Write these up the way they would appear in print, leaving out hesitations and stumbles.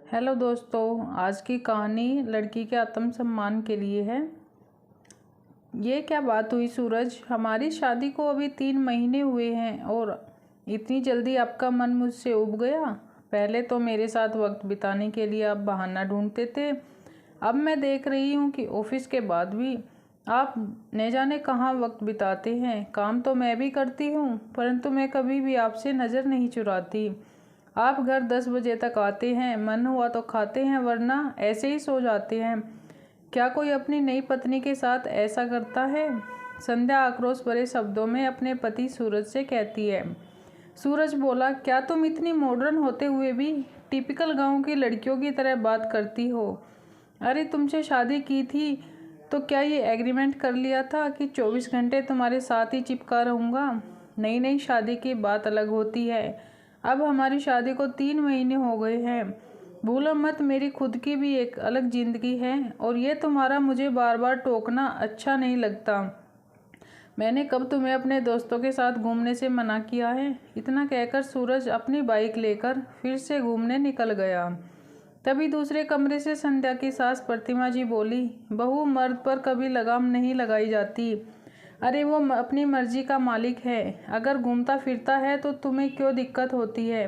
Hello दोस्तों, आज की कहानी लड़की के आत्मसम्मान के लिए है। ये क्या बात हुई सूरज, हमारी शादी को अभी 3 महीने हुए हैं और इतनी जल्दी आपका मन मुझसे उब गया। पहले तो मेरे साथ वक्त बिताने के लिए आप बहाना ढूंढते थे, अब मैं देख रही हूँ कि ऑफिस के बाद भी आप न जाने कहाँ वक्त बिताते हैं। काम तो मैं भी करती हूँ, परंतु मैं कभी भी आपसे नज़र नहीं चुराती। आप घर 10 बजे तक आते हैं, मन हुआ तो खाते हैं, वरना ऐसे ही सो जाते हैं। क्या कोई अपनी नई पत्नी के साथ ऐसा करता है? संध्या आक्रोश भरे शब्दों में अपने पति सूरज से कहती है। सूरज बोला, क्या तुम इतनी मॉडर्न होते हुए भी टिपिकल गांव की लड़कियों की तरह बात करती हो? अरे तुमसे शादी की थी तो क्या ये एग्रीमेंट कर लिया था कि 24 घंटे तुम्हारे साथ ही चिपका रहूँगा? नई नई शादी की बात अलग होती है। अब हमारी शादी को 3 महीने हो गए हैं। भूलो मत, मेरी खुद की भी एक अलग ज़िंदगी है और ये तुम्हारा मुझे बार बार टोकना अच्छा नहीं लगता। मैंने कब तुम्हें अपने दोस्तों के साथ घूमने से मना किया है? इतना कहकर सूरज अपनी बाइक लेकर फिर से घूमने निकल गया। तभी दूसरे कमरे से संध्या की सास प्रतिमा जी बोली, बहू मर्द पर कभी लगाम नहीं लगाई जाती। अरे वो अपनी मर्जी का मालिक है, अगर घूमता फिरता है तो तुम्हें क्यों दिक्कत होती है?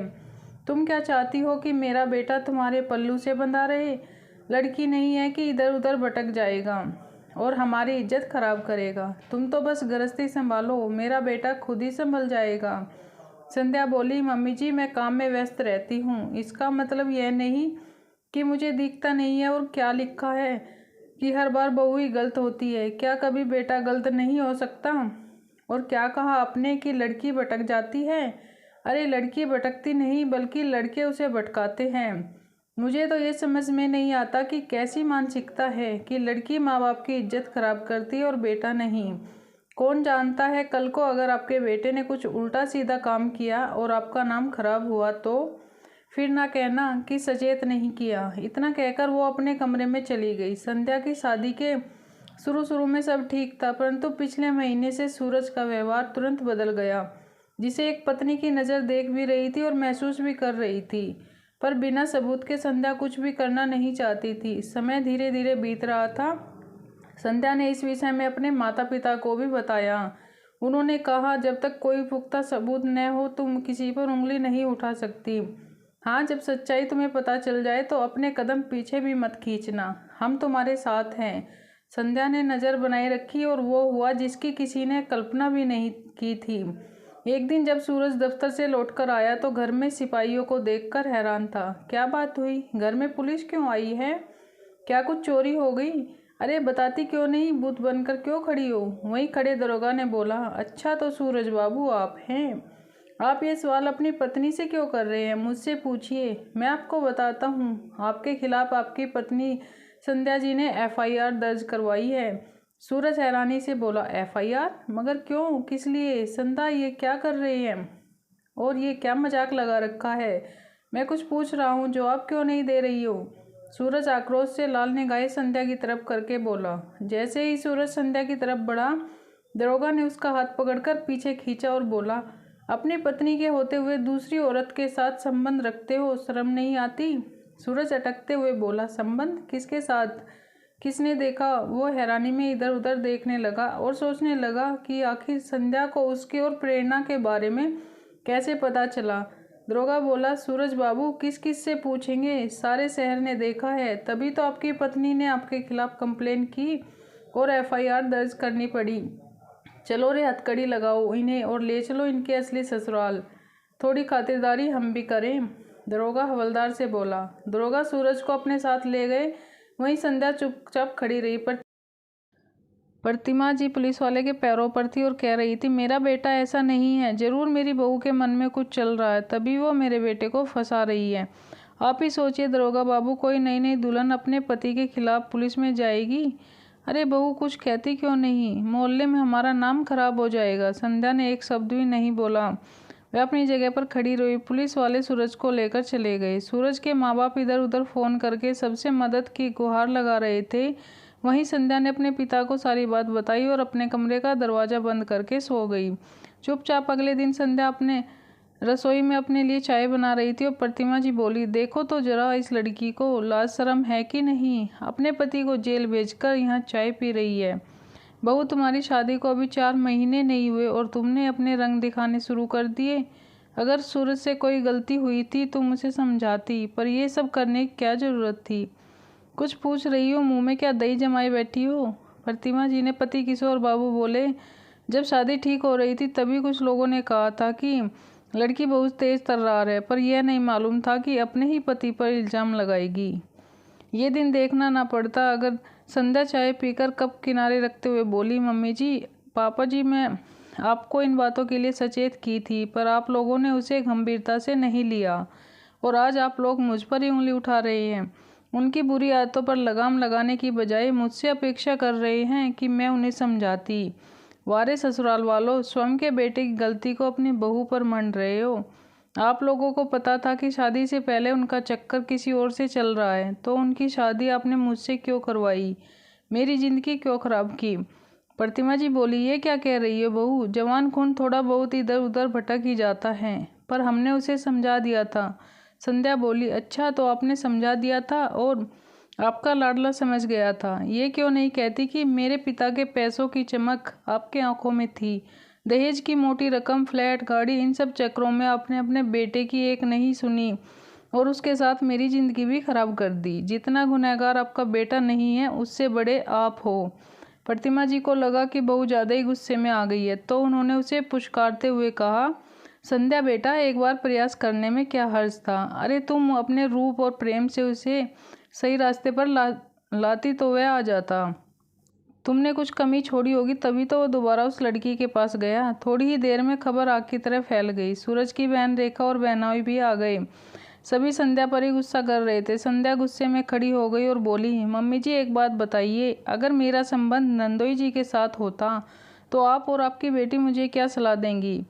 तुम क्या चाहती हो कि मेरा बेटा तुम्हारे पल्लू से बंधा रहे? लड़की नहीं है कि इधर उधर भटक जाएगा और हमारी इज्जत खराब करेगा। तुम तो बस गृहस्थी संभालो, मेरा बेटा खुद ही संभल जाएगा। संध्या बोली, मम्मी जी मैं काम में व्यस्त रहती हूँ, इसका मतलब यह नहीं कि मुझे दिखता नहीं है। और क्या लिखा है कि हर बार बहू ही गलत होती है? क्या कभी बेटा गलत नहीं हो सकता? और क्या कहा आपने कि लड़की भटक जाती है? अरे लड़की भटकती नहीं, बल्कि लड़के उसे भटकाते हैं। मुझे तो ये समझ में नहीं आता कि कैसी मानसिकता है कि लड़की माँ बाप की इज्जत खराब करती है और बेटा नहीं। कौन जानता है कल को अगर आपके बेटे ने कुछ उल्टा सीधा काम किया और आपका नाम खराब हुआ तो फिर ना कहना कि सचेत नहीं किया। इतना कहकर वो अपने कमरे में चली गई। संध्या की शादी के शुरू में सब ठीक था, परंतु पिछले महीने से सूरज का व्यवहार तुरंत बदल गया, जिसे एक पत्नी की नज़र देख भी रही थी और महसूस भी कर रही थी, पर बिना सबूत के संध्या कुछ भी करना नहीं चाहती थी। समय धीरे धीरे बीत रहा था। संध्या ने इस विषय में अपने माता पिता को भी बताया। उन्होंने कहा, जब तक कोई पुख्ता सबूत न हो तुम किसी पर उंगली नहीं उठा सकती। हाँ, जब सच्चाई तुम्हें पता चल जाए तो अपने कदम पीछे भी मत खींचना, हम तुम्हारे साथ हैं। संध्या ने नज़र बनाए रखी और वो हुआ जिसकी किसी ने कल्पना भी नहीं की थी। एक दिन जब सूरज दफ्तर से लौटकर आया तो घर में सिपाहियों को देखकर हैरान था। क्या बात हुई? घर में पुलिस क्यों आई है? क्या कुछ चोरी हो गई? अरे बताती क्यों नहीं, भूत बनकर क्यों खड़ी हो? वहीं खड़े दरोगा ने बोला, अच्छा तो सूरज बाबू आप हैं। आप ये सवाल अपनी पत्नी से क्यों कर रहे हैं? मुझसे पूछिए, मैं आपको बताता हूँ। आपके खिलाफ आपकी पत्नी संध्या जी ने FIR दर्ज करवाई है। सूरज हैरानी से बोला, FIR? मगर क्यों, किस लिए? संध्या ये क्या कर रहे हैं और ये क्या मजाक लगा रखा है? मैं कुछ पूछ रहा हूँ, जवाब क्यों नहीं दे रही हो? सूरज आक्रोश से लाल निगाहें संध्या की तरफ करके बोला। जैसे ही सूरज संध्या की तरफ बढ़ा, दरोगा ने उसका हाथ पकड़कर पीछे खींचा और बोला, अपनी पत्नी के होते हुए दूसरी औरत के साथ संबंध रखते हो, शर्म नहीं आती? सूरज अटकते हुए बोला, संबंध? किसके साथ? किसने देखा? वो हैरानी में इधर उधर देखने लगा और सोचने लगा कि आखिर संध्या को उसके और प्रेरणा के बारे में कैसे पता चला। दरोगा बोला, सूरज बाबू किस किस से पूछेंगे, सारे शहर ने देखा है, तभी तो आपकी पत्नी ने आपके खिलाफ कंप्लेन की और FIR दर्ज करनी पड़ी। चलो रे, हथकड़ी लगाओ इन्हें और ले चलो इनके असली ससुराल। थोड़ी खातिरदारी हम भी करें, दरोगा हवलदार से बोला। दरोगा सूरज को अपने साथ ले गए। वहीं संध्या चुपचाप खड़ी रही, पर प्रतिमा जी पुलिस वाले के पैरों पर थी और कह रही थी, मेरा बेटा ऐसा नहीं है, जरूर मेरी बहू के मन में कुछ चल रहा है, तभी वो मेरे बेटे को फंसा रही है। आप ही सोचिए दरोगा बाबू, कोई नई नई दुल्हन अपने पति के खिलाफ पुलिस में जाएगी? अरे बहू कुछ कहती क्यों नहीं? मोहल्ले में हमारा नाम खराब हो जाएगा। संध्या ने एक शब्द भी नहीं बोला, वह अपनी जगह पर खड़ी रही। पुलिस वाले सूरज को लेकर चले गए। सूरज के माँ बाप इधर उधर फ़ोन करके सबसे मदद की गुहार लगा रहे थे। वहीं संध्या ने अपने पिता को सारी बात बताई और अपने कमरे का दरवाज़ा बंद करके सो गई। चुपचाप अगले दिन संध्या अपने रसोई में अपने लिए चाय बना रही थी और प्रतिमा जी बोली, देखो तो जरा इस लड़की को लाज शर्म है कि नहीं, अपने पति को जेल भेजकर यहाँ चाय पी रही है। बहू, तुम्हारी शादी को अभी 4 महीने नहीं हुए और तुमने अपने रंग दिखाने शुरू कर दिए। अगर सूरज से कोई गलती हुई थी तो मुझे समझाती, पर यह सब करने की क्या ज़रूरत थी? कुछ पूछ रही हो, मुंह में क्या दही जमाए बैठी हो? प्रतिमा जी ने पति किशोर बाबू बोले, जब शादी ठीक हो रही थी तभी कुछ लोगों ने कहा था कि लड़की बहुत तेज तर्रार है, पर यह नहीं मालूम था कि अपने ही पति पर इल्ज़ाम लगाएगी। ये दिन देखना ना पड़ता अगर। संध्या चाय पीकर कप किनारे रखते हुए बोली, मम्मी जी, पापा जी, मैं आपको इन बातों के लिए सचेत की थी, पर आप लोगों ने उसे गंभीरता से नहीं लिया और आज आप लोग मुझ पर ही उंगली उठा रहे हैं। उनकी बुरी आदतों पर लगाम लगाने की बजाय मुझसे अपेक्षा कर रहे हैं कि मैं उन्हें समझाती। वारे ससुराल वालों, स्वयं के बेटे की गलती को अपनी बहू पर मंड रहे हो। आप लोगों को पता था कि शादी से पहले उनका चक्कर किसी और से चल रहा है, तो उनकी शादी आपने मुझसे क्यों करवाई, मेरी ज़िंदगी क्यों ख़राब की? प्रतिमा जी बोली, ये क्या कह रही हो बहू? जवान खून थोड़ा बहुत इधर उधर भटक ही जाता है, पर हमने उसे समझा दिया था। संध्या बोली, अच्छा, तो आपने समझा दिया था और आपका लाडला समझ गया था। ये क्यों नहीं कहती कि मेरे पिता के पैसों की चमक आपके आंखों में थी? दहेज की मोटी रकम, फ्लैट, गाड़ी, इन सब चक्रों में आपने अपने बेटे की एक नहीं सुनी और उसके साथ मेरी ज़िंदगी भी खराब कर दी। जितना गुनहगार आपका बेटा नहीं है, उससे बड़े आप हो। प्रतिमा जी को लगा कि बहू ज़्यादा ही गुस्से में आ गई है, तो उन्होंने उसे पुचकारते हुए कहा, संध्या बेटा, एक बार प्रयास करने में क्या हर्ज था? अरे तुम अपने रूप और प्रेम से उसे सही रास्ते पर लाती तो वह आ जाता। तुमने कुछ कमी छोड़ी होगी, तभी तो वो दोबारा उस लड़की के पास गया। थोड़ी ही देर में खबर आग की तरह फैल गई। सूरज की बहन रेखा और बहनोई भी आ गए। सभी संध्या पर ही गुस्सा कर रहे थे। संध्या गुस्से में खड़ी हो गई और बोली, मम्मी जी, एक बात बताइए, अगर मेरा संबंध नंदोई जी के साथ होता तो आप और आपकी बेटी मुझे क्या सलाह देंगी?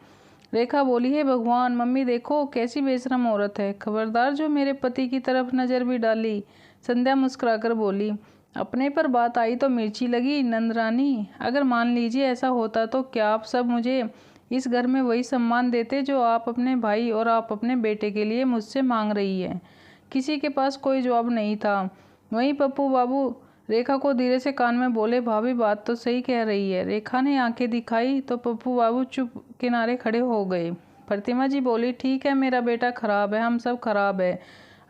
रेखा बोली, है भगवान, मम्मी देखो कैसी बेशरम औरत है, खबरदार जो मेरे पति की तरफ नज़र भी डाली। संध्या मुस्कुराकर बोली, अपने पर बात आई तो मिर्ची लगी नंदरानी। अगर मान लीजिए ऐसा होता तो क्या आप सब मुझे इस घर में वही सम्मान देते जो आप अपने भाई और आप अपने बेटे के लिए मुझसे मांग रही है? किसी के पास कोई जवाब नहीं था। वहीं पप्पू बाबू रेखा को धीरे से कान में बोले, भाभी बात तो सही कह रही है। रेखा ने आंखें दिखाई तो पप्पू बाबू चुप किनारे खड़े हो गए। प्रतिमा जी बोली, ठीक है, मेरा बेटा खराब है, हम सब खराब है।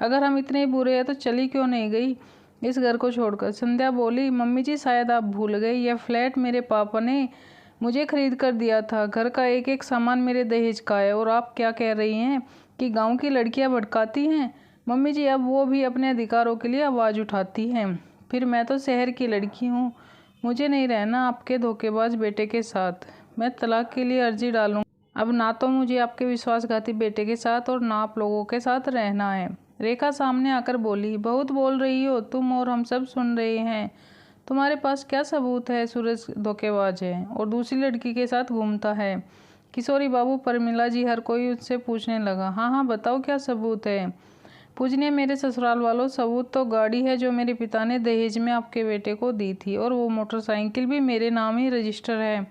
अगर हम इतने बुरे हैं तो चली क्यों नहीं गई इस घर को छोड़कर? संध्या बोली, मम्मी जी, शायद आप भूल गए, यह फ्लैट मेरे पापा ने मुझे खरीद कर दिया था। घर का एक एक सामान मेरे दहेज का है और आप क्या कह रही हैं कि गांव की लड़कियां भड़काती हैं? मम्मी जी, अब वो भी अपने अधिकारों के लिए आवाज़ उठाती हैं। फिर मैं तो शहर की लड़की हूँ, मुझे नहीं रहना आपके धोखेबाज बेटे के साथ। मैं तलाक के लिए अर्जी डालूँ। अब ना तो मुझे आपके विश्वासघाती बेटे के साथ और ना आप लोगों के साथ रहना है। रेखा सामने आकर बोली, बहुत बोल रही हो तुम और हम सब सुन रहे हैं। तुम्हारे पास क्या सबूत है? सूरज धोखेबाज है और दूसरी लड़की के साथ घूमता है। किशोरी बाबू, परमिला जी, हर कोई उससे पूछने लगा, हाँ हाँ बताओ क्या सबूत है? पूजने मेरे ससुराल वालों, सबूत तो गाड़ी है जो मेरे पिता ने दहेज में आपके बेटे को दी थी और वो मोटरसाइकिल भी मेरे नाम ही रजिस्टर है।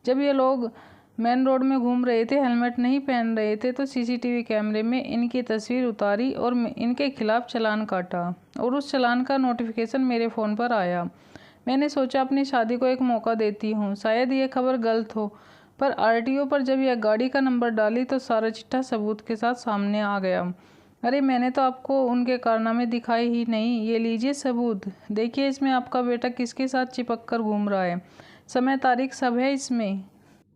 जब ये लोग मेन रोड में घूम रहे थे, हेलमेट नहीं पहन रहे थे, तो सीसीटीवी कैमरे में इनकी तस्वीर उतारी और इनके खिलाफ चालान काटा और उस चालान का नोटिफिकेशन मेरे फ़ोन पर आया। मैंने सोचा अपनी शादी को एक मौका देती हूँ, शायद ये खबर गलत हो, पर आरटीओ पर जब यह गाड़ी का नंबर डाली तो सारा चिट्ठा सबूत के साथ सामने आ गया। अरे मैंने तो आपको उनके कारनामे दिखाए ही नहीं, ये लीजिए सबूत, देखिए इसमें आपका बेटा किसके साथ चिपक कर घूम रहा है, समय तारीख सब है इसमें।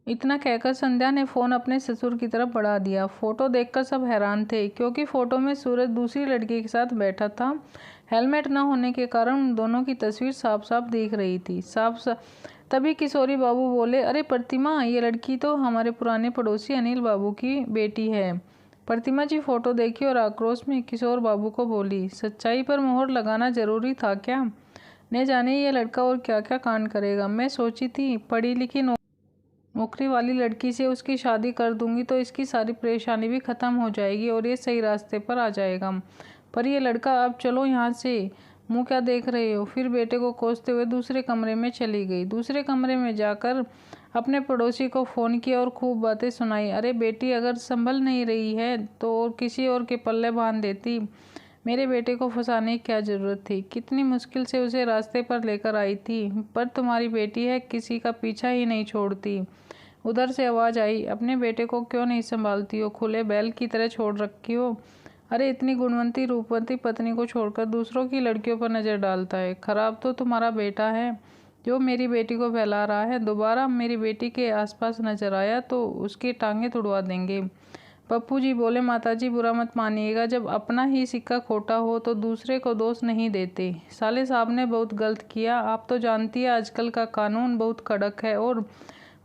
इतना कहकर संध्या ने फ़ोन अपने ससुर की तरफ बढ़ा दिया। फ़ोटो देखकर सब हैरान थे, क्योंकि फ़ोटो में सूरज दूसरी लड़की के साथ बैठा था। हेलमेट न होने के कारण उन दोनों की तस्वीर साफ साफ दिख रही थी। तभी किशोरी बाबू बोले, अरे प्रतिमा, ये लड़की तो हमारे पुराने पड़ोसी अनिल बाबू की बेटी है। प्रतिमा जी फ़ोटो देखी और आक्रोश में किशोर बाबू को बोली, सच्चाई पर मोहर लगाना जरूरी था क्या? न जाने ये लड़का और क्या क्या कांड करेगा। मैं सोची थी पढ़ी लिखी नौकरी वाली लड़की से उसकी शादी कर दूंगी तो इसकी सारी परेशानी भी ख़त्म हो जाएगी और ये सही रास्ते पर आ जाएगा। पर ये लड़का, अब चलो यहाँ से, मुँह क्या देख रहे हो? फिर बेटे को कोसते हुए दूसरे कमरे में चली गई। दूसरे कमरे में जाकर अपने पड़ोसी को फ़ोन किया और खूब बातें सुनाई। अरे बेटी, अगर संभल नहीं रही है तो और किसी और के पल्ले बांध देती। मेरे बेटे को फंसाने की क्या ज़रूरत थी? कितनी मुश्किल से उसे रास्ते पर लेकर आई थी, पर तुम्हारी बेटी है, किसी का पीछा ही नहीं छोड़ती। उधर से आवाज़ आई, अपने बेटे को क्यों नहीं संभालती हो? खुले बैल की तरह छोड़ रखी हो। अरे इतनी गुणवंती रूपवती पत्नी को छोड़कर दूसरों की लड़कियों पर नज़र डालता है। खराब तो तुम्हारा बेटा है जो मेरी बेटी को फैला रहा है। दोबारा मेरी बेटी के आसपास नजर आया तो उसकी टांगें तुड़वा देंगे। पप्पू जी बोले, माताजी बुरा मत मानिएगा, जब अपना ही सिक्का खोटा हो तो दूसरे को दोष नहीं देते। साले साहब ने बहुत गलत किया। आप तो जानती है आजकल का कानून बहुत कड़क है और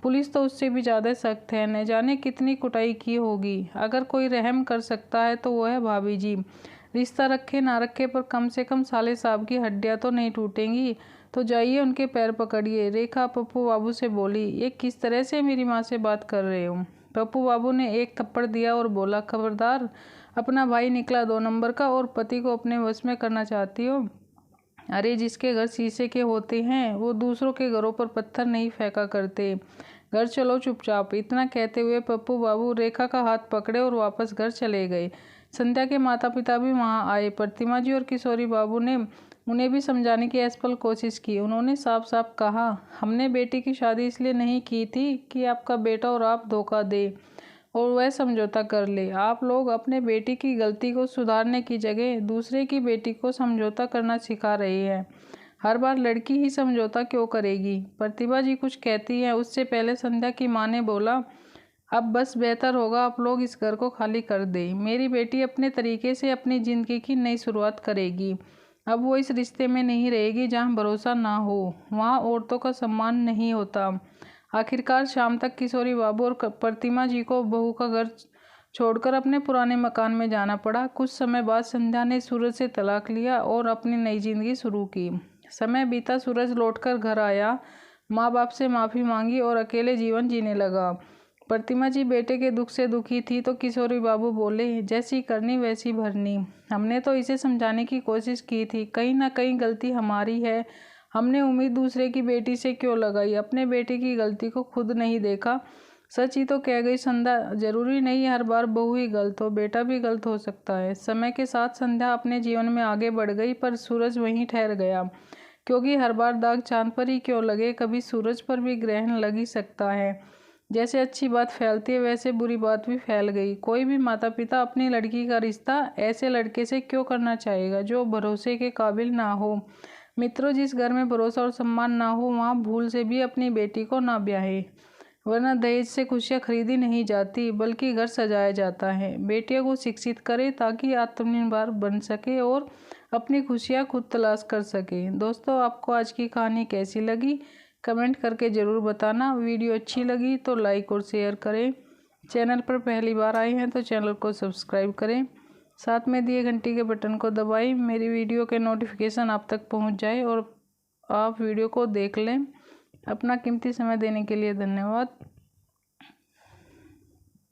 पुलिस तो उससे भी ज़्यादा सख्त है। न जाने कितनी कुटाई की होगी। अगर कोई रहम कर सकता है तो वो है भाभी जी। रिश्ता रखे ना रखे पर कम से कम साले साहब की हड्डियाँ तो नहीं टूटेंगी। तो जाइए उनके पैर पकड़िए। रेखा पप्पू बाबू से बोली, ये किस तरह से मेरी माँ से बात कर रहे हो? पप्पू बाबू ने एक थप्पड़ दिया और बोला, खबरदार, अपना भाई निकला 2 नंबर का और पति को अपने वश में करना चाहती हो। अरे जिसके घर शीशे के होते हैं वो दूसरों के घरों पर पत्थर नहीं फेंका करते। घर चलो चुपचाप। इतना कहते हुए पप्पू बाबू रेखा का हाथ पकड़े और वापस घर चले गए। संध्या के माता पिता भी वहां आए। प्रतिमा जी और किशोरी बाबू ने उन्हें भी समझाने की असफल कोशिश की। उन्होंने साफ साफ कहा, हमने बेटी की शादी इसलिए नहीं की थी कि आपका बेटा और आप धोखा दे और वह समझौता कर ले। आप लोग अपने बेटी की गलती को सुधारने की जगह दूसरे की बेटी को समझौता करना सिखा रहे हैं। हर बार लड़की ही समझौता क्यों करेगी? प्रतिभा जी कुछ कहती है उससे पहले संध्या की माँ ने बोला, अब बस बेहतर होगा आप लोग इस घर को खाली कर दें। मेरी बेटी अपने तरीके से अपनी ज़िंदगी की नई शुरुआत करेगी। अब वो इस रिश्ते में नहीं रहेगी जहाँ भरोसा ना हो, वहाँ औरतों का सम्मान नहीं होता। आखिरकार शाम तक किशोरी बाबू और प्रतिमा जी को बहू का घर छोड़कर अपने पुराने मकान में जाना पड़ा। कुछ समय बाद संध्या ने सूरज से तलाक लिया और अपनी नई जिंदगी शुरू की। समय बीता, सूरज लौटकर घर आया, माँ बाप से माफ़ी मांगी और अकेले जीवन जीने लगा। प्रतिमा जी बेटे के दुख से दुखी थी तो किशोरी बाबू बोले, जैसी करनी वैसी भरनी। हमने तो इसे समझाने की कोशिश की थी, कहीं ना कहीं गलती हमारी है। हमने उम्मीद दूसरे की बेटी से क्यों लगाई? अपने बेटे की गलती को खुद नहीं देखा। सच ही तो कह गई संध्या, जरूरी नहीं हर बार बहू ही गलत हो, बेटा भी गलत हो सकता है। समय के साथ संध्या अपने जीवन में आगे बढ़ गई पर सूरज वहीं ठहर गया, क्योंकि हर बार दाग चांद पर ही क्यों लगे, कभी सूरज पर भी ग्रहण लग ही सकता है। जैसे अच्छी बात फैलती है वैसे बुरी बात भी फैल गई। कोई भी माता पिता अपनी लड़की का रिश्ता ऐसे लड़के से क्यों करना चाहेगा जो भरोसे के काबिल ना हो? मित्रों, जिस घर में भरोसा और सम्मान ना हो वहाँ भूल से भी अपनी बेटी को ना ब्याहे, वरना दहेज से खुशियाँ खरीदी नहीं जाती बल्कि घर सजाया जाता है। बेटियों को शिक्षित करें ताकि आत्मनिर्भर बन सके और अपनी खुशियाँ खुद तलाश कर सके। दोस्तों, आपको आज की कहानी कैसी लगी कमेंट करके ज़रूर बताना। वीडियो अच्छी लगी तो लाइक और शेयर करें। चैनल पर पहली बार आए हैं तो चैनल को सब्सक्राइब करें। साथ में दिए घंटी के बटन को दबाएं, मेरी वीडियो के नोटिफिकेशन आप तक पहुंच जाए और आप वीडियो को देख लें। अपना कीमती समय देने के लिए धन्यवाद।